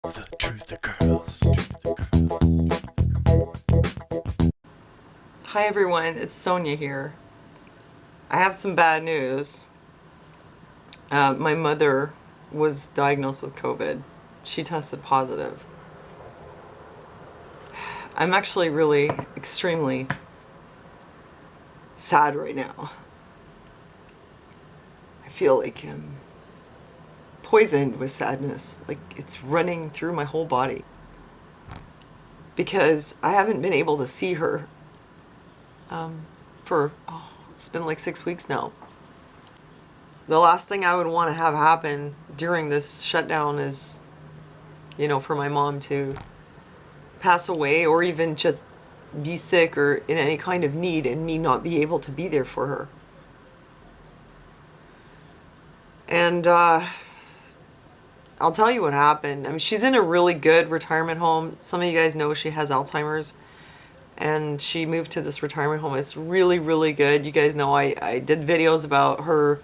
The Truth Girls. Hi everyone, it's Sonia here. I have some bad news. My mother was diagnosed with COVID. She tested positive. I'm actually really extremely sad right now. I feel like I'm poisoned with sadness, like it's running through my whole body. Because I haven't been able to see her it's been like 6 weeks now. The last thing I would want to have happen during this shutdown is, for my mom to pass away or even just be sick or in any kind of need and me not be able to be there for her. And I'll tell you what happened. I mean, she's in a really good retirement home. Some of you guys know she has Alzheimer's. And she moved to this retirement home. It's really, really good. You guys know I did videos about her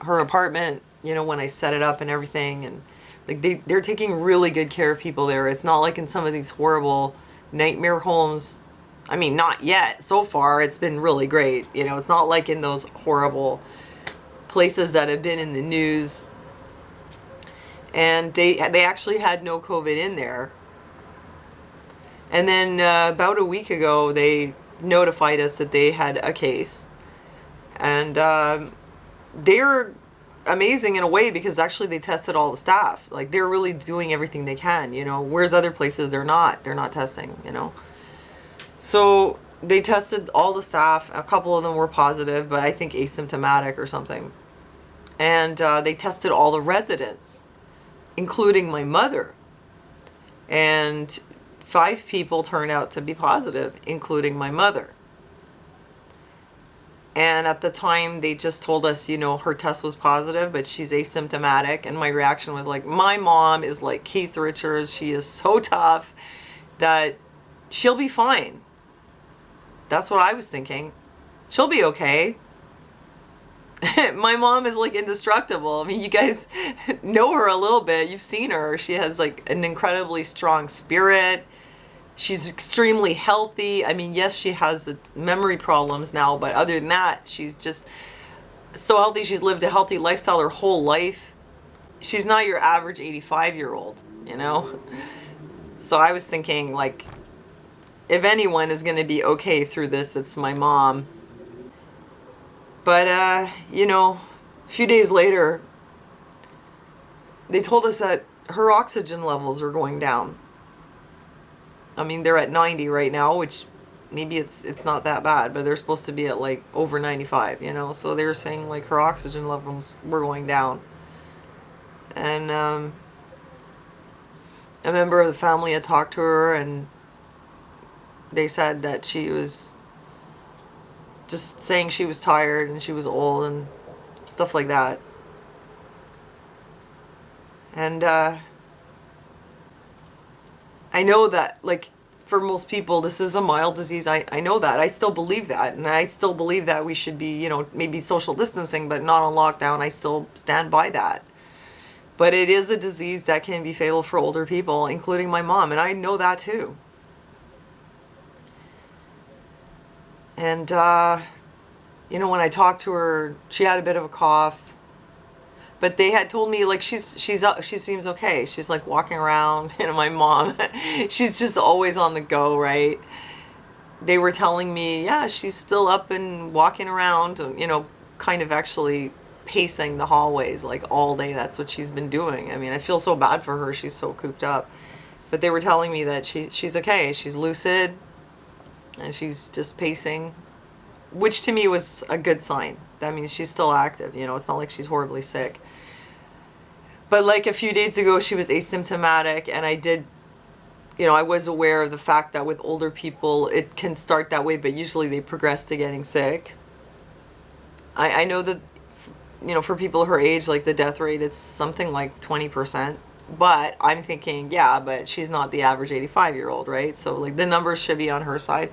apartment, when I set it up and everything. And like they're taking really good care of people there. It's not like in some of these horrible nightmare homes. I mean, not yet. So far, it's been really great. It's not like in those horrible places that have been in the news. And they actually had no COVID in there. And then about a week ago, they notified us that they had a case. And they're amazing in a way because actually they tested all the staff. Like, they're really doing everything they can, Whereas other places, they're not testing, So they tested all the staff. A couple of them were positive, but I think asymptomatic or something. And they tested all the residents, including my mother. And 5 people turned out to be positive, including my mother. And at the time, they just told us, her test was positive, but she's asymptomatic. And my reaction was like, my mom is like Keith Richards. She is so tough that she'll be fine. That's what I was thinking. She'll be okay. My mom is like indestructible. I mean, you guys know her a little bit. You've seen her. She has like an incredibly strong spirit. She's extremely healthy. I mean, yes, she has the memory problems now, but other than that, she's just so healthy. She's lived a healthy lifestyle her whole life. She's not your average 85-year-old, So I was thinking, like, if anyone is going to be okay through this, it's my mom. But, a few days later, they told us that her oxygen levels are going down. I mean, they're at 90 right now, which maybe it's not that bad, but they're supposed to be at like over 95, So they were saying like her oxygen levels were going down. And a member of the family had talked to her, and they said that she was just saying she was tired and she was old and stuff like that. And I know that, like, for most people, this is a mild disease. I know that. I still believe that. And I still believe that we should be, maybe social distancing, but not on lockdown. I still stand by that. But it is a disease that can be fatal for older people, including my mom. And I know that too. And, when I talked to her, she had a bit of a cough. But they had told me, like, she seems okay. She's, like, walking around. My mom, she's just always on the go, right? They were telling me, yeah, she's still up and walking around, kind of actually pacing the hallways, like, all day. That's what she's been doing. I mean, I feel so bad for her. She's so cooped up. But they were telling me that she's okay. She's lucid, and she's just pacing, which to me was a good sign. That means she's still active. It's not like she's horribly sick. But like a few days ago, she was asymptomatic, and I was aware of the fact that with older people, it can start that way, but usually they progress to getting sick. I know that, for people her age, like the death rate, it's something like 20%. But I'm thinking, yeah, but she's not the average 85-year-old, right? So like the numbers should be on her side.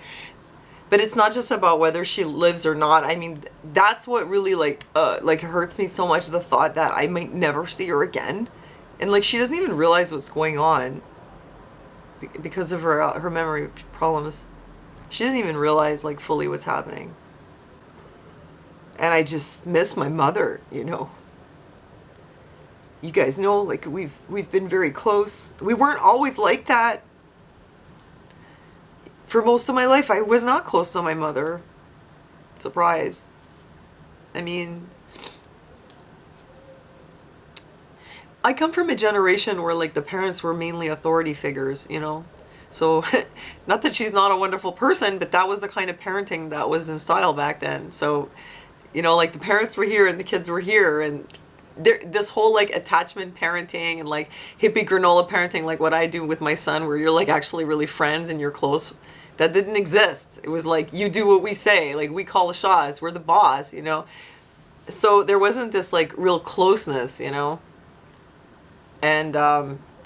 But it's not just about whether she lives or not. I mean, that's what really like hurts me so much, the thought that I might never see her again. And like she doesn't even realize what's going on because of her memory problems. She doesn't even realize like fully what's happening. And I just miss my mother, you know. You guys know, like we've been very close. We weren't always like that. For most of my life, I was not close to my mother. Surprise. I mean, I come from a generation where like the parents were mainly authority figures, you know. So, not that she's not a wonderful person, but that was the kind of parenting that was in style back then. So, you know, like the parents were here and the kids were here, and this whole like attachment parenting and like hippie granola parenting, like what I do with my son, where you're like actually really friends and you're close, that didn't exist. It was like, you do what we say, like we call the shots, we're the boss, you know. So there wasn't this like real closeness, you know. And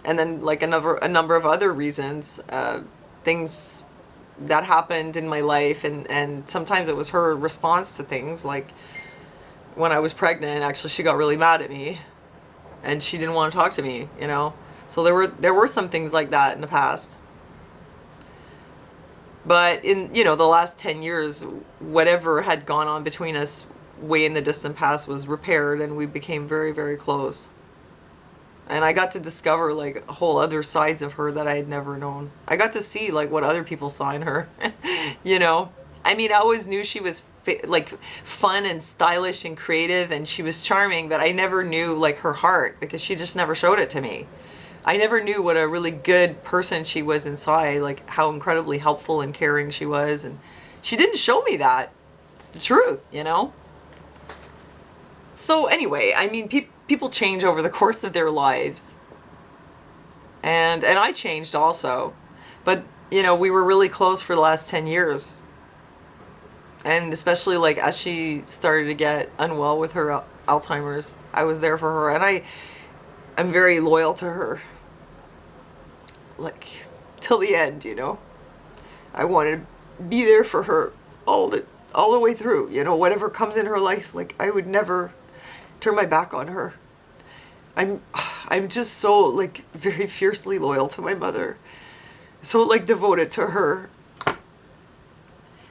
then like a number of other reasons, things that happened in my life, and sometimes it was her response to things, like when I was pregnant, actually she got really mad at me and she didn't want to talk to me, you know. So there were some things like that in the past. But in, you know, the last 10 years, whatever had gone on between us way in the distant past was repaired, and we became very, very close. And I got to discover like whole other sides of her that I had never known. I got to see like what other people saw in her, you know. I mean, I always knew she was like fun and stylish and creative, and she was charming, but I never knew like her heart, because she just never showed it to me. I never knew what a really good person she was inside, like how incredibly helpful and caring she was, and she didn't show me that. It's the truth, you know. So anyway, I mean, people change over the course of their lives, and I changed also, but you know, we were really close for the last 10 years. And especially like as she started to get unwell with her Alzheimer's, I was there for her, and I'm very loyal to her, like till the end, you know. I wanted to be there for her all the way through, you know, whatever comes in her life. Like I would never turn my back on her. I'm just so like very fiercely loyal to my mother, so like devoted to her.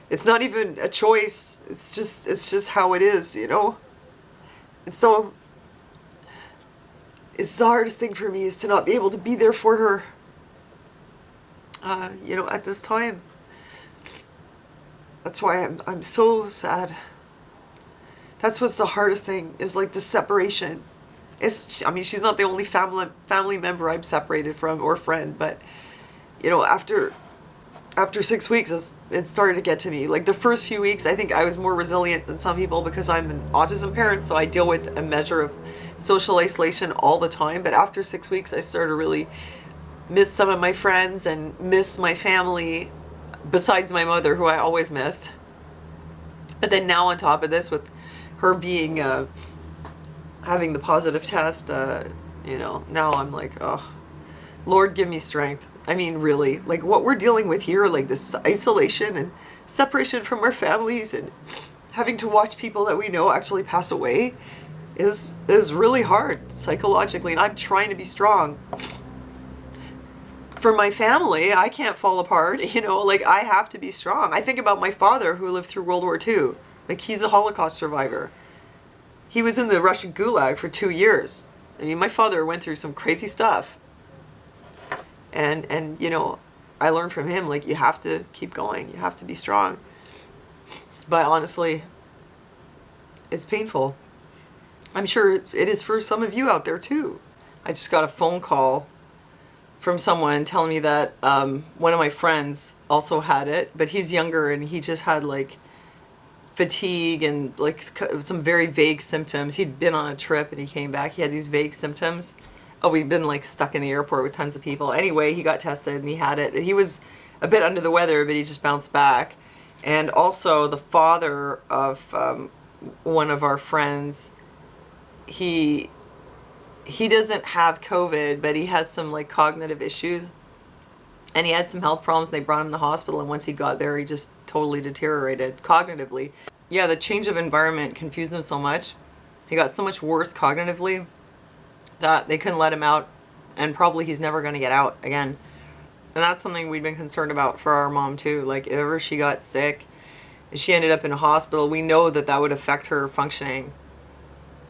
It's not even a choice. It's just how it is, you know. And so it's the hardest thing for me is to not be able to be there for her, you know, at this time. That's why I'm so sad. That's what's the hardest thing, is like the separation. I mean, she's not the only family member I'm separated from, or friend, but you know, after 6 weeks, it started to get to me. Like the first few weeks, I think I was more resilient than some people because I'm an autism parent, so I deal with a measure of social isolation all the time. But after 6 weeks, I started to really miss some of my friends and miss my family, besides my mother, who I always missed. But then now on top of this, with her being, having the positive test, you know, now I'm like, oh, Lord, give me strength. I mean, really, like what we're dealing with here, like this isolation and separation from our families and having to watch people that we know actually pass away is really hard psychologically. And I'm trying to be strong. For my family, I can't fall apart, you know, like I have to be strong. I think about my father, who lived through World War II. Like he's a Holocaust survivor. He was in the Russian Gulag for 2 years. I mean, my father went through some crazy stuff. And you know, I learned from him, like, you have to keep going. You have to be strong. But honestly, it's painful. I'm sure it is for some of you out there too. I just got a phone call from someone telling me that one of my friends also had it, but he's younger and he just had like fatigue and like some very vague symptoms. He'd been on a trip and he came back. He had these vague symptoms. Oh, we'd been like stuck in the airport with tons of people. Anyway, he got tested and he had it. He was a bit under the weather, but he just bounced back. And also the father of one of our friends, he doesn't have COVID, but he has some like cognitive issues. And he had some health problems, and they brought him to the hospital, and once he got there, he just totally deteriorated cognitively. Yeah, the change of environment confused him so much. He got so much worse cognitively that they couldn't let him out and probably he's never going to get out again. And that's something we've been concerned about for our mom too. Like if ever she got sick and she ended up in a hospital, we know that that would affect her functioning.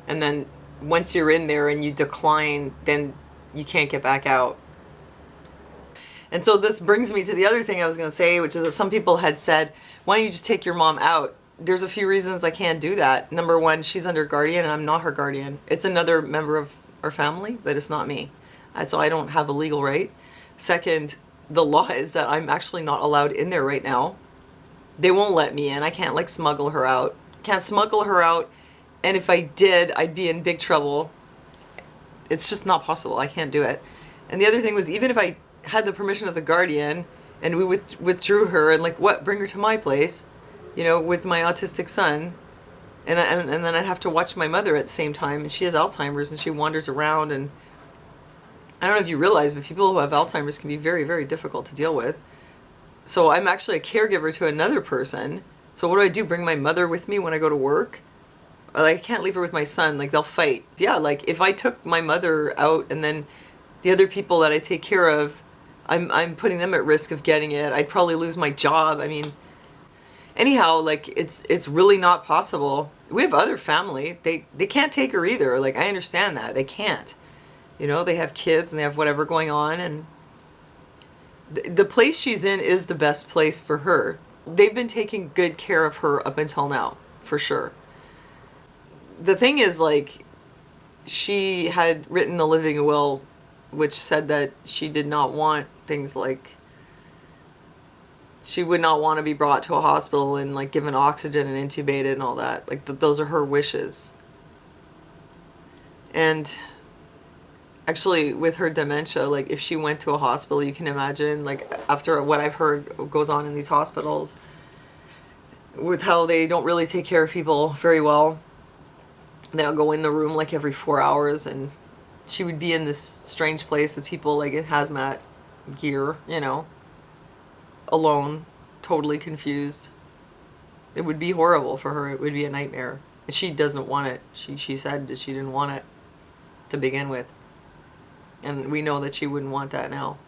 And then once you're in there and you decline, then you can't get back out. And so this brings me to the other thing I was going to say, which is that some people had said, why don't you just take your mom out? There's a few reasons I can't do that. Number one, she's under guardian and I'm not her guardian. It's another member of our family, but it's not me. So I don't have a legal right. Second, the law is that I'm actually not allowed in there right now. They won't let me in. I can't like smuggle her out. Can't smuggle her out. And if I did, I'd be in big trouble. It's just not possible. I can't do it. And the other thing was, even if I had the permission of the guardian and we withdrew her and like, what, bring her to my place, you know, with my autistic son, and then I'd have to watch my mother at the same time, and she has Alzheimer's and she wanders around, and I don't know if you realize, but people who have Alzheimer's can be very, very difficult to deal with. So I'm actually a caregiver to another person. So what do? Bring my mother with me when I go to work? Like, I can't leave her with my son. Like, they'll fight. Yeah, like if I took my mother out and then the other people that I take care of, I'm putting them at risk of getting it. I'd probably lose my job. I mean, anyhow, like it's really not possible. We have other family. They can't take her either. Like, I understand that. They can't. You know, they have kids and they have whatever going on, and the place she's in is the best place for her. They've been taking good care of her up until now, for sure. The thing is, like, she had written a living will which said that she did not want things like, she would not want to be brought to a hospital and like given oxygen and intubated and all that. Like those are her wishes. And actually with her dementia, like if she went to a hospital, you can imagine, like after what I've heard goes on in these hospitals with how they don't really take care of people very well. They'll go in the room like every 4 hours, and she would be in this strange place with people like in hazmat gear, you know, alone, totally confused. It would be horrible for her. It would be a nightmare. And she doesn't want it. She said that she didn't want it to begin with. And we know that she wouldn't want that now.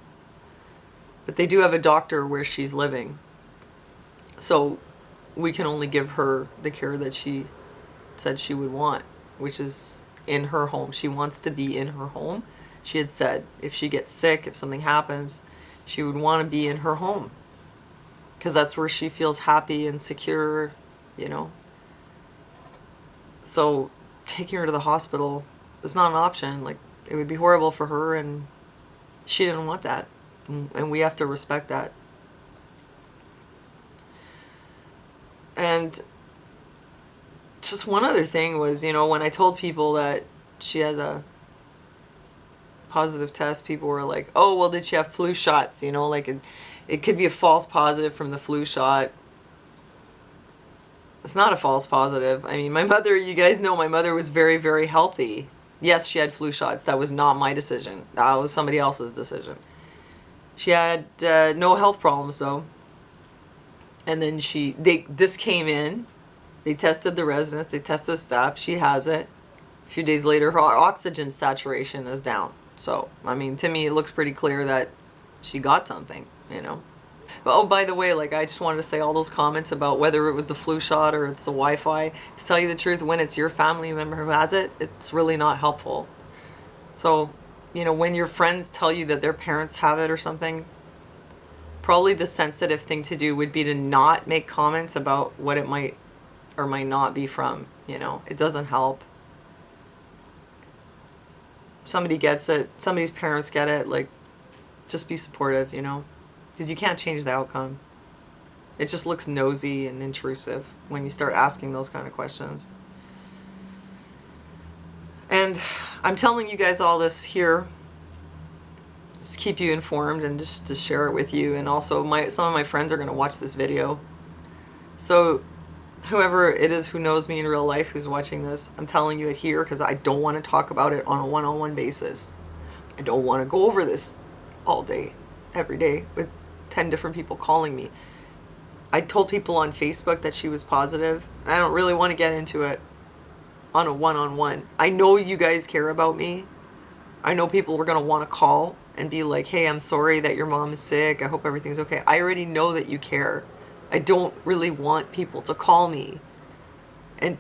But they do have a doctor where she's living. So we can only give her the care that she said she would want, which is in her home. She wants to be in her home. She had said if she gets sick, if something happens, she would want to be in her home, because that's where she feels happy and secure, you know. So taking her to the hospital is not an option. Like, it would be horrible for her, and she didn't want that, and we have to respect that. And just one other thing was, you know, when I told people that she has a positive test, people were like, oh, well, did she have flu shots? You know, like it could be a false positive from the flu shot. It's not a false positive. I mean, my mother, you guys know my mother was very, very healthy. Yes, she had flu shots. That was not my decision. That was somebody else's decision. She had no health problems, though. And then this came in. They tested the residents. They tested the staff. She has it. A few days later, her oxygen saturation is down. So, I mean, to me, it looks pretty clear that she got something, you know. But, oh, by the way, like, I just wanted to say all those comments about whether it was the flu shot or it's the Wi-Fi. To tell you the truth, when it's your family member who has it, it's really not helpful. So, you know, when your friends tell you that their parents have it or something, probably the sensitive thing to do would be to not make comments about what it might or might not be from, you know. It doesn't help. Somebody gets it, somebody's parents get it, like, just be supportive, you know, because you can't change the outcome. It just looks nosy and intrusive when you start asking those kind of questions. And I'm telling you guys all this here just to keep you informed and just to share it with you. And also some of my friends are going to watch this video. So whoever it is who knows me in real life who's watching this, I'm telling you it here because I don't want to talk about it on a one-on-one basis. I don't want to go over this all day, every day, with 10 different people calling me. I told people on Facebook that she was positive. I don't really want to get into it on a one-on-one. I know you guys care about me, I know people were going to want to call and be like, hey, I'm sorry that your mom is sick. I hope everything's okay. I already know that you care. I don't really want people to call me and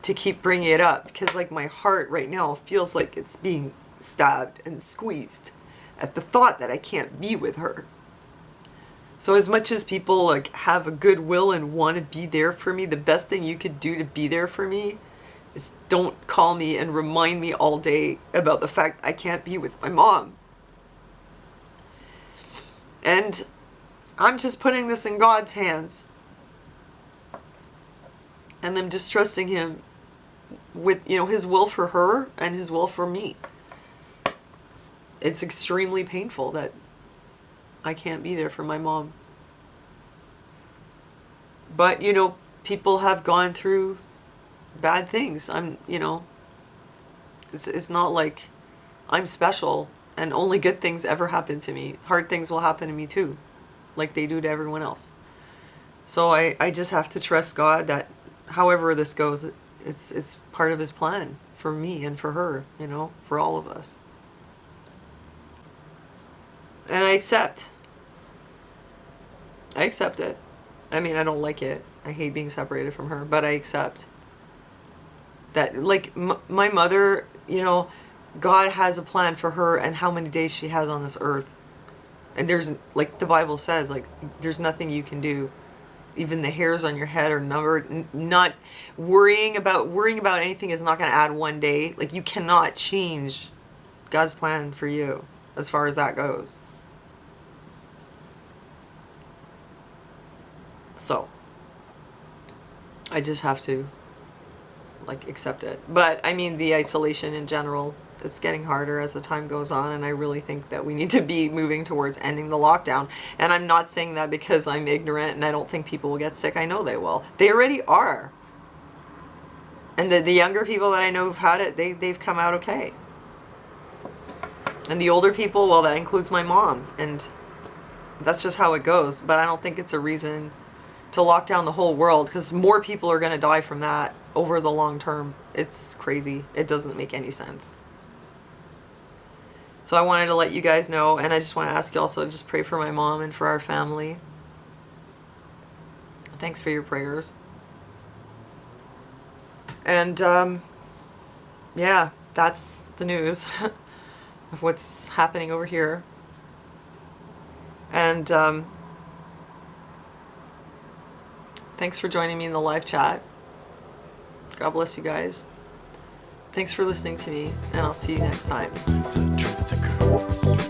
to keep bringing it up, because like my heart right now feels like it's being stabbed and squeezed at the thought that I can't be with her. So as much as people like have a goodwill and want to be there for me, the best thing you could do to be there for me is don't call me and remind me all day about the fact I can't be with my mom. And I'm just putting this in God's hands. And I'm just trusting him with, his will for her and his will for me. It's extremely painful that I can't be there for my mom. But, people have gone through bad things. It's not like I'm special and only good things ever happen to me. Hard things will happen to me too, like they do to everyone else. So I just have to trust God that however this goes, it's part of his plan for me and for her, for all of us. And I accept it. I mean, I don't like it. I hate being separated from her, but I accept that, like, my mother, God has a plan for her and how many days she has on this earth. And there's, like the Bible says, like, there's nothing you can do. Even the hairs on your head are numbered. Not worrying about anything is not going to add one day. Like, you cannot change God's plan for you as far as that goes. So I just have to accept it. But I mean, the isolation in general, it's getting harder as the time goes on, and I really think that we need to be moving towards ending the lockdown. And I'm not saying that because I'm ignorant and I don't think people will get sick. I know they will. They already are. And the younger people that I know who've had it, they've come out okay. And the older people, well, that includes my mom, and that's just how it goes. But I don't think it's a reason to lock down the whole world, because more people are going to die from that over the long term. It's crazy. It doesn't make any sense. So I wanted to let you guys know, and I just want to ask you also to just pray for my mom and for our family. Thanks for your prayers. And yeah, that's the news of what's happening over here. And thanks for joining me in the live chat. God bless you guys. Thanks for listening to me, and I'll see you next time. The truth occurs.